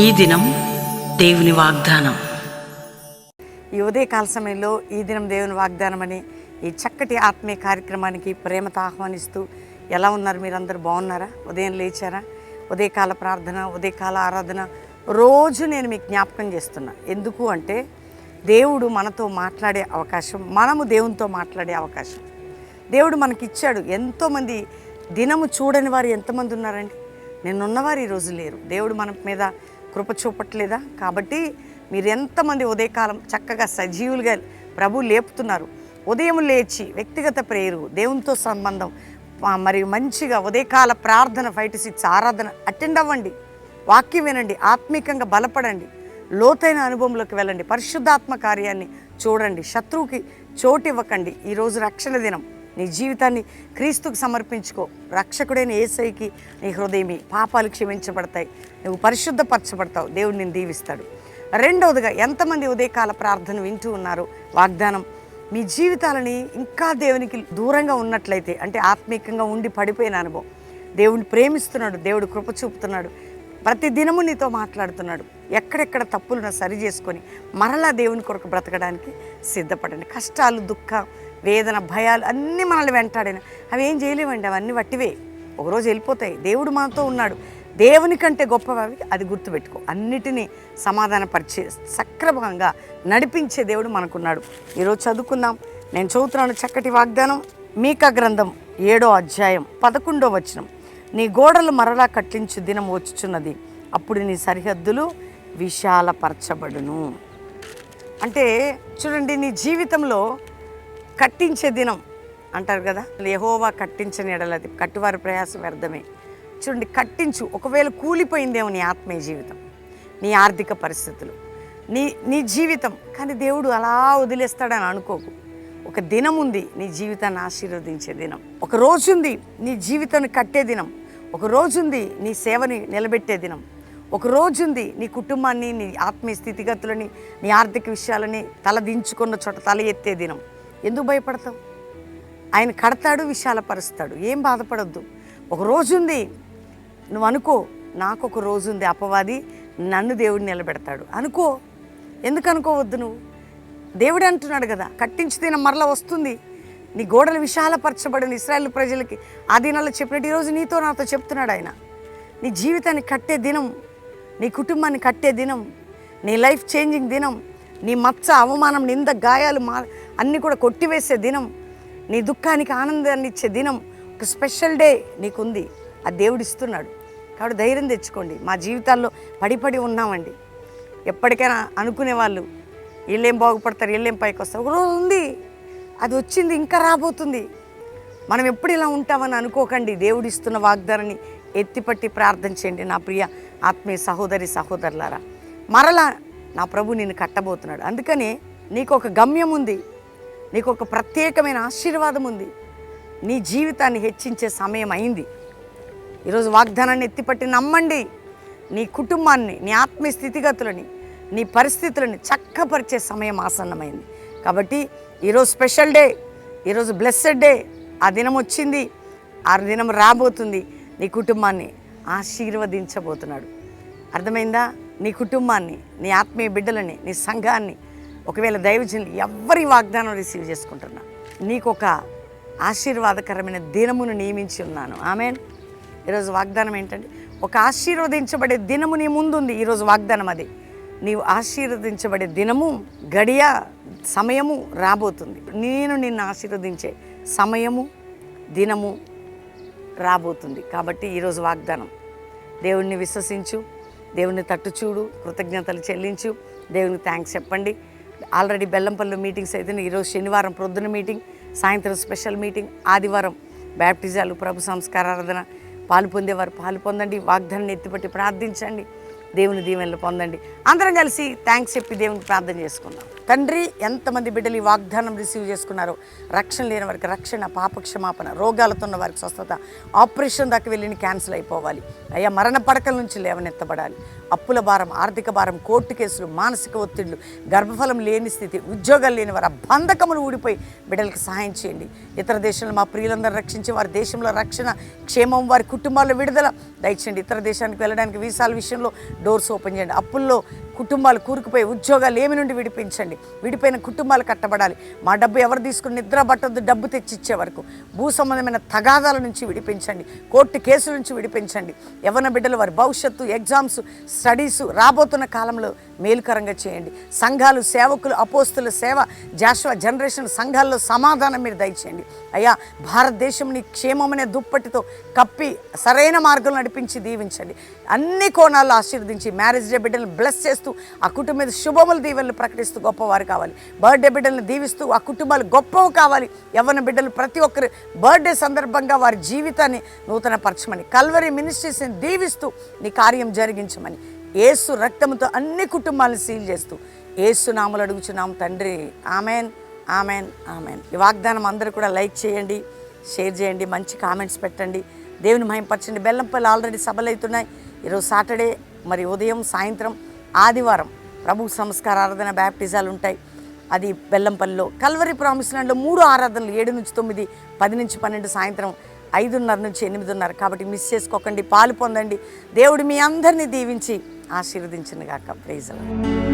ఈ దినం దేవుని వాగ్దానం. ఈ ఉదయకాల సమయంలో ఈ దినం దేవుని వాగ్దానం అని ఈ చక్కటి ఆత్మీయ కార్యక్రమానికి ప్రేమతో ఆహ్వానిస్తూ, ఎలా ఉన్నారు? మీరందరూ బాగున్నారా? ఉదయం లేచారా? ఉదయకాల ప్రార్థన, ఉదయకాల ఆరాధన రోజు నేను మీకు జ్ఞాపకం చేస్తున్నా. ఎందుకు అంటే దేవుడు మనతో మాట్లాడే అవకాశం, మనము దేవునితో మాట్లాడే అవకాశం దేవుడు మనకిచ్చాడు. ఎంతోమంది దినము చూడని వారు ఎంతమంది ఉన్నారండి? నిన్నున్నవారు ఈరోజు లేరు. దేవుడు మన మీద కృప చూపట్లేదా? కాబట్టి మీరు ఎంతమంది ఉదయకాలం చక్కగా సజీవులుగా ప్రభు లేపుతున్నారు. ఉదయం లేచి వ్యక్తిగత ప్రేయరు, దేవునితో సంబంధం, మరియు మంచిగా ఉదయకాల ప్రార్థన 5 to 6 ఆరాధన అటెండ్ అవ్వండి. వాక్యం వినండి, ఆత్మీకంగా బలపడండి, లోతైన అనుభవంలోకి వెళ్ళండి, పరిశుద్ధాత్మ కార్యాన్ని చూడండి, శత్రువుకి చోటు ఇవ్వకండి. ఈరోజు రక్షణ దినం. నీ జీవితాన్ని క్రీస్తుకు సమర్పించుకో. రక్షకుడైన యేసయ్యకి నీ హృదయమి, పాపాలు క్షమించబడతాయి, నువ్వు పరిశుద్ధపరచబడతావు, దేవుడు నిన్ను దీవిస్తాడు. రెండవదిగా, ఎంతమంది ఉదయకాల ప్రార్థన వింటూ ఉన్నారు? వాగ్దానం, మీ జీవితాలని ఇంకా దేవునికి దూరంగా ఉన్నట్లయితే, అంటే ఆత్మీకంగా ఉండి పడిపోయిన అనుభవం, దేవుడిని ప్రేమిస్తున్నాడు, దేవుడు కృప చూపుతున్నాడు, ప్రతి దినము నీతో మాట్లాడుతున్నాడు, ఎక్కడెక్కడ తప్పులను సరి చేసుకొని మరలా దేవుని కొరకు బ్రతకడానికి సిద్ధపడండి. కష్టాలు, దుఃఖం, వేదన, భయాలు అన్నీ మనల్ని వెంటాడిన అవి ఏం చేయలేవండి. అవన్నీ వట్టివే, ఒకరోజు వెళ్ళిపోతాయి. దేవుడు మనతో ఉన్నాడు. దేవుని కంటే గొప్పవి అది గుర్తుపెట్టుకో. అన్నిటినీ సమాధానపరిచే, సక్రమంగా నడిపించే దేవుడు మనకున్నాడు. ఈరోజు చదువుకుందాం. నేను చదువుతున్నాను చక్కటి వాగ్దానం. మీకా గ్రంథం 7వ అధ్యాయం 11వ వచనం. నీ గోడలు మరలా కట్టించు దినం వచ్చుచున్నది, అప్పుడు నీ సరిహద్దులు విశాలపరచబడును. అంటే చూడండి, నీ జీవితంలో కట్టించే దినం అంటారు కదా, యెహోవా కట్టించని ఎడలది కట్టువారి ప్రయాసం వ్యర్థమే. చూడండి, కట్టించు. ఒకవేళ కూలిపోయిందేమో నీ ఆత్మీయ జీవితం, నీ ఆర్థిక పరిస్థితులు, నీ జీవితం, కానీ దేవుడు అలా వదిలేస్తాడని అనుకోకు. ఒక దినం ఉంది నీ జీవితాన్ని ఆశీర్వదించే దినం. ఒక రోజుంది నీ జీవితాన్ని కట్టే దినం. ఒక రోజుంది నీ సేవని నిలబెట్టే దినం. ఒక రోజుంది నీ కుటుంబాన్ని, నీ ఆత్మీయ స్థితిగతులని, నీ ఆర్థిక విషయాలని తలదించుకున్న చోట తల ఎత్తే దినం. ఎందుకు భయపడతావు? ఆయన కడతాడు, విశాలపరుస్తాడు. ఏం బాధపడొద్దు. ఒక రోజుంది, నువ్వు అనుకో, నాకు ఒక రోజుంది, అపవాది నన్ను దేవుడు నిలబెడతాడు అనుకో. ఎందుకు అనుకోవద్దు? నువ్వు దేవుడే అంటున్నాడు కదా, కట్టించి దినం మరలా వస్తుంది. నీ గోడలు విశాలపరచబడిన ఇశ్రాయేలు ప్రజలకి ఆ దినాల్లో చెప్పినట్టు ఈరోజు నీతో నాతో చెప్తున్నాడు ఆయన. నీ జీవితాన్ని కట్టే దినం, నీ కుటుంబాన్ని కట్టే దినం, నీ లైఫ్ చేంజింగ్ దినం, నీ మచ్చ, అవమానం, నింద, గాయాలు అన్నీ కూడా కొట్టివేసే దినం, నీ దుఃఖానికి ఆనందాన్ని ఇచ్చే దినం. ఒక స్పెషల్ డే నీకుంది, ఆ దేవుడు ఇస్తున్నాడు. కాబట్టి ధైర్యం తెచ్చుకోండి. మా జీవితాల్లో పడి ఉన్నామండి. ఎప్పటికైనా అనుకునే వాళ్ళు వీళ్ళేం బాగుపడతారు, వీళ్ళేం పైకి వస్తారు. ఒకరోజు ఉంది, అది వచ్చింది, ఇంకా రాబోతుంది. మనం ఎప్పుడు ఇలా ఉంటామని అనుకోకండి. దేవుడు ఇస్తున్న వాగ్దానాన్ని ఎత్తిపట్టి ప్రార్థన చేయండి. నా ప్రియ ఆత్మీయ సహోదరి సహోదరులారా, మరలా నా ప్రభు నిన్ను కట్టబోతున్నాడు. అందుకని నీకు ఒక గమ్యం ఉంది, నీకు ఒక ప్రత్యేకమైన ఆశీర్వాదం ఉంది. నీ జీవితాన్ని హెచ్చించే సమయం అయింది. ఈరోజు వాగ్దానాన్ని ఎత్తిపట్టి నమ్మండి. నీ కుటుంబాన్ని, నీ ఆత్మీయ స్థితిగతులని, నీ పరిస్థితులని చక్కపరిచే సమయం ఆసన్నమైంది. కాబట్టి ఈరోజు స్పెషల్ డే, ఈరోజు బ్లెస్సెడ్ డే. ఆ దినం వచ్చింది, ఆ దినం రాబోతుంది. నీ కుటుంబాన్ని ఆశీర్వదించబోతున్నాడు. అర్థమైందా? నీ కుటుంబాన్ని, నీ ఆత్మీయ బిడ్డలని, నీ సంఘాన్ని, ఒకవేళ దైవజనులు ఎవరి వాగ్దానం రిసీవ్ చేసుకుంటున్నా, నీకు ఒక ఆశీర్వాదకరమైన దినమును నియమించి ఉన్నాను. ఆమేన్. ఈరోజు వాగ్దానం ఏంటంటే, ఒక ఆశీర్వదించబడే దినము నీ ముందుంది. ఈరోజు వాగ్దానం అది. నీవు ఆశీర్వదించబడే దినము, గడియ, సమయము రాబోతుంది. నేను నిన్ను ఆశీర్వదించే సమయము, దినము రాబోతుంది. కాబట్టి ఈరోజు వాగ్దానం, దేవుణ్ణి విశ్వసించు, దేవుని తట్టు చూడు, కృతజ్ఞతలు చెల్లించు, దేవునికి థ్యాంక్స్ చెప్పండి. ఆల్రెడీ బెల్లంపల్లిలో మీటింగ్స్ అయితే, ఈరోజు శనివారం ప్రొద్దున మీటింగ్, సాయంత్రం స్పెషల్ మీటింగ్, ఆదివారం బ్యాప్టిజాలు, ప్రభు సంస్కారారాధన. పాలు పొందేవారు పాలు పొందండి. వాగ్దానాన్ని ఎత్తిపట్టి ప్రార్థించండి, దేవుని దీవెనలు పొందండి. అందరం కలిసి థ్యాంక్స్ చెప్పి దేవునికి ప్రార్థన చేసుకుందాం. తండ్రి, ఎంతమంది బిడ్డలు ఈ వాగ్దానం రిసీవ్ చేసుకున్నారో, రక్షణ లేని వారికి రక్షణ, పాపక్షమాపణ, రోగాలతో ఉన్న వారికి స్వస్థత, ఆపరేషన్ దాకా వెళ్ళి క్యాన్సిల్ అయిపోవాలి అయ్యా, మరణ పడకల నుంచి లేవనెత్తబడాలి. అప్పుల భారం, ఆర్థిక భారం, కోర్టు కేసులు, మానసిక ఒత్తిళ్లు, గర్భఫలం లేని స్థితి, ఉద్యోగాలు లేని వారు, ఆ బంధకములు ఊడిపోయి బిడ్డలకు సహాయం చేయండి. ఇతర దేశంలో మా ప్రియులందరూ రక్షించి వారి దేశంలో రక్షణ, క్షేమం, వారి కుటుంబాల్లో విడుదల దయచేయండి. ఇతర దేశానికి వెళ్ళడానికి వీసాల విషయంలో డోర్స్ ఓపెన్ చేయండి. అప్పుల్లో కుటుంబాలు కూరుకుపోయి ఉద్యోగాలు ఏమి నుండి విడిపించండి. విడిపోయిన కుటుంబాలు కట్టబడాలి. మా డబ్బు ఎవరు తీసుకుని నిద్ర పట్టొద్దు, డబ్బు తెచ్చిచ్చే వరకు భూ సంబంధమైన తగాదాల నుంచి విడిపించండి. కోర్టు కేసుల నుంచి విడిపించండి. యవ్వన బిడ్డలు వారి భవిష్యత్తు, ఎగ్జామ్స్, స్టడీస్ రాబోతున్న కాలంలో మేలుకరంగా చేయండి. సంఘాలు, సేవకులు, అపోస్తుల సేవ, జాషువా జనరేషన్ సంఘాల్లో సమాధానం మీరు దయచేయండి అయ్యా. భారతదేశం నీ క్షేమమనే దుప్పటితో కప్పి సరైన మార్గంలో నడిపించి దీవించండి. అన్ని కోణాల్లో ఆశీర్వదించి మ్యారేజ్ డే బిడ్డలను బ్లెస్ చేస్తూ ఆ కుటుంబం మీద శుభములు దీవెనలు ప్రకటిస్తూ గొప్పవారు కావాలి. బర్త్డే బిడ్డలను దీవిస్తూ ఆ కుటుంబాలు గొప్పవి కావాలి. యవ్వన బిడ్డలు ప్రతి ఒక్కరు బర్త్డే సందర్భంగా వారి జీవితాన్ని నూతన పరచమని, కల్వరీ మినిస్ట్రీస్ని దీవిస్తూ నీ కార్యం జరిగించమని, యేసు రక్తంతో అన్ని కుటుంబాలను సీల్ చేస్తూ యేసు నామములో అడుగుచున్నాం తండ్రి. Amen, amen, amen. ఈ వాగ్దానం అందరూ కూడా లైక్ చేయండి, షేర్ చేయండి, మంచి కామెంట్స్ పెట్టండి, దేవుని మహిమపరచండి. బెల్లంపల్లి ఆల్రెడీ సభలు అవుతున్నాయి. ఈరోజు సాటర్డే, మరి ఉదయం, సాయంత్రం, ఆదివారం ప్రభు సంస్కార ఆరాధన, బ్యాప్టిజాలు ఉంటాయి. అది బెల్లంపల్లిలో. కల్వరీ ప్రామిస్ ల్యాండ్లో 3 ఆరాధనలు 7 నుంచి 9, 10 నుంచి 12, సాయంత్రం 5:30 నుంచి 8:30. కాబట్టి మిస్ చేసుకోకండి, పాలు పొందండి. దేవుడు మీ అందరినీ దీవించి ఆశీర్వదించును గాక. Praise the lord.